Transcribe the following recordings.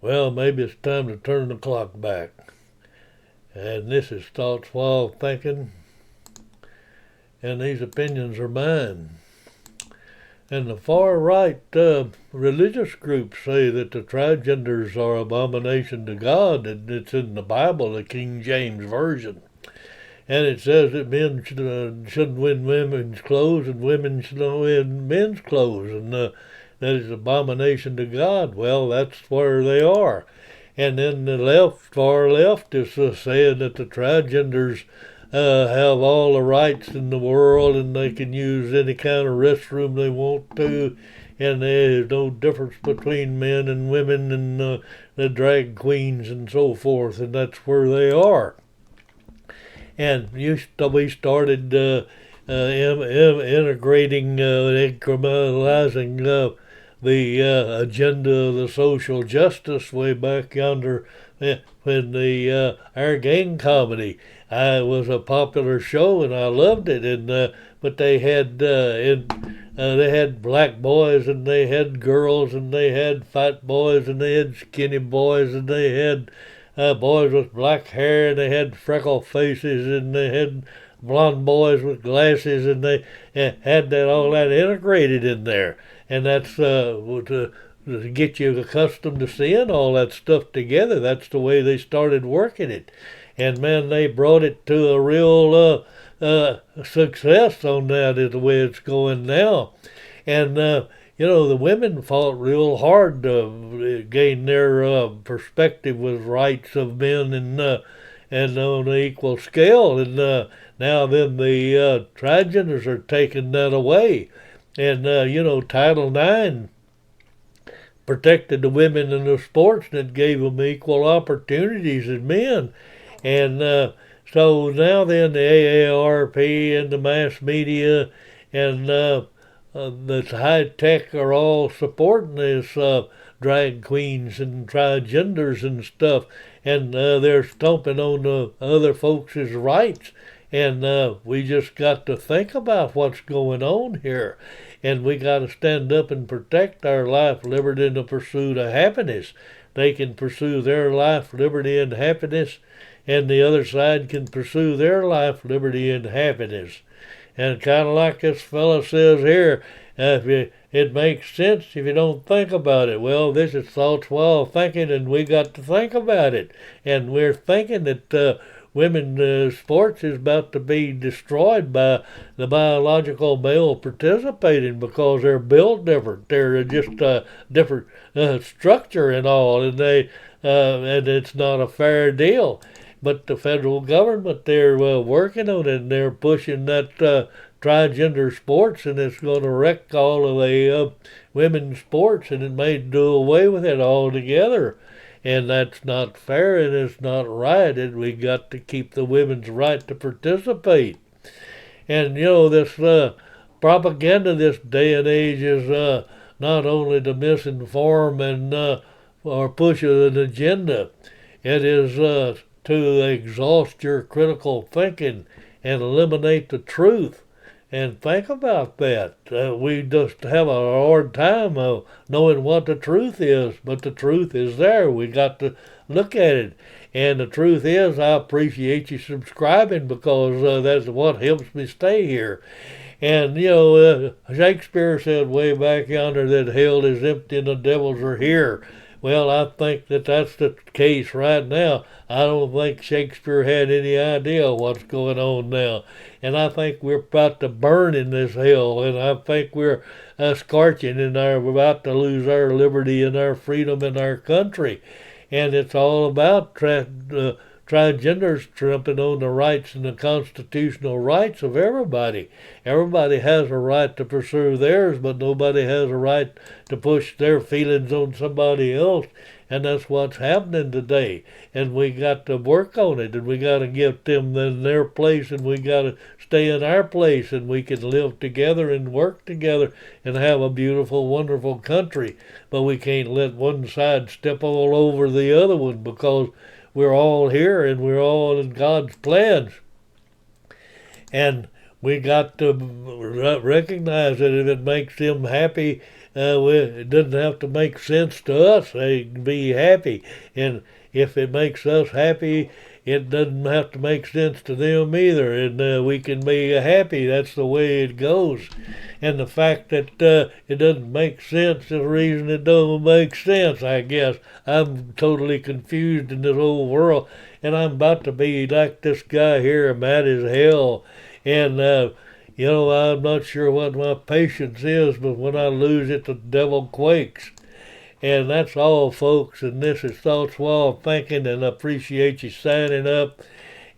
Well, maybe it's time to turn the clock back. And this is Thoughts While Thinking, and these opinions are mine. And the far right religious groups say that the trigenders are abomination to God, and it's in the Bible, the King James Version. And it says that men shouldn't wear women's clothes and women shouldn't wear men's clothes, and that is abomination to God. Well, that's where they are. And then the far left, is saying that the trigenders have all the rights in the world and they can use any kind of restroom they want to, and there's no difference between men and women and the drag queens and so forth, and that's where they are. And we started integrating, incrementalizing the agenda of the social justice way back yonder when the Our Gang comedy. It was a popular show and I loved it. And but they had they had black boys and they had girls and they had fat boys and they had skinny boys and they had boys with black hair and they had freckle faces and they had blonde boys with glasses and they had that all that integrated in there. And that's to get you accustomed to seeing all that stuff together. That's the way they started working it. And man, they brought it to a real success on that, is the way it's going now. And the women fought real hard to gain their perspective with rights of men and on an equal scale. And now then the transgenders are taking that away. And Title IX protected the women in the sports and it gave them equal opportunities as men. And so now then the AARP and the mass media and the high tech are all supporting this drag queens and trigenders and stuff, and they're stomping on the other folks' rights. And we just got to think about what's going on here. And we got to stand up and protect our life, liberty, and the pursuit of happiness. They can pursue their life, liberty, and happiness, and the other side can pursue their life, liberty, and happiness. And kind of like this fellow says here, it makes sense if you don't think about it. Well, this is Thoughts While Thinking, and we got to think about it. And we're thinking that women's sports is about to be destroyed by the biological male participating because they're built different. They're just a different structure and all, and and it's not a fair deal. But the federal government, they're working on it, and they're pushing that transgender sports, and it's going to wreck all of the women's sports, and it may do away with it altogether. And that's not fair, and it's not right, and we got to keep the women's right to participate. And, this propaganda this day and age is not only to misinform and or push an agenda, it is to exhaust your critical thinking and eliminate the truth. And think about that. We just have a hard time of knowing what the truth is, but the truth is there. We got to look at it. And the truth is, I appreciate you subscribing because that's what helps me stay here. And, Shakespeare said way back yonder that hell is empty and the devils are here. Well, I think that that's the case right now. I don't think Shakespeare had any idea what's going on now. And I think we're about to burn in this hell. And I think we're scorching and we're about to lose our liberty and our freedom in our country. And it's all about transgenders trampling on the rights and the constitutional rights of everybody. Everybody has a right to pursue theirs, but nobody has a right to push their feelings on somebody else. And that's what's happening today. And we got to work on it, and we got to give them in their place, and we got to stay in our place, and we can live together and work together and have a beautiful, wonderful country. But we can't let one side step all over the other one because we're all here and we're all in God's plans. And we got to recognize that if it makes them happy, it doesn't have to make sense to us. They can be happy, and if it makes us happy, it doesn't have to make sense to them either, and we can be happy. That's the way it goes. And the fact that it doesn't make sense is the reason it don't make sense, I guess. I'm totally confused in this whole world, and I'm about to be like this guy here, mad as hell. And I'm not sure what my patience is, but when I lose it, the devil quakes. And that's all, folks. And this is Thoughts While Thinking, and I appreciate you signing up.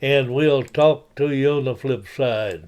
And we'll talk to you on the flip side.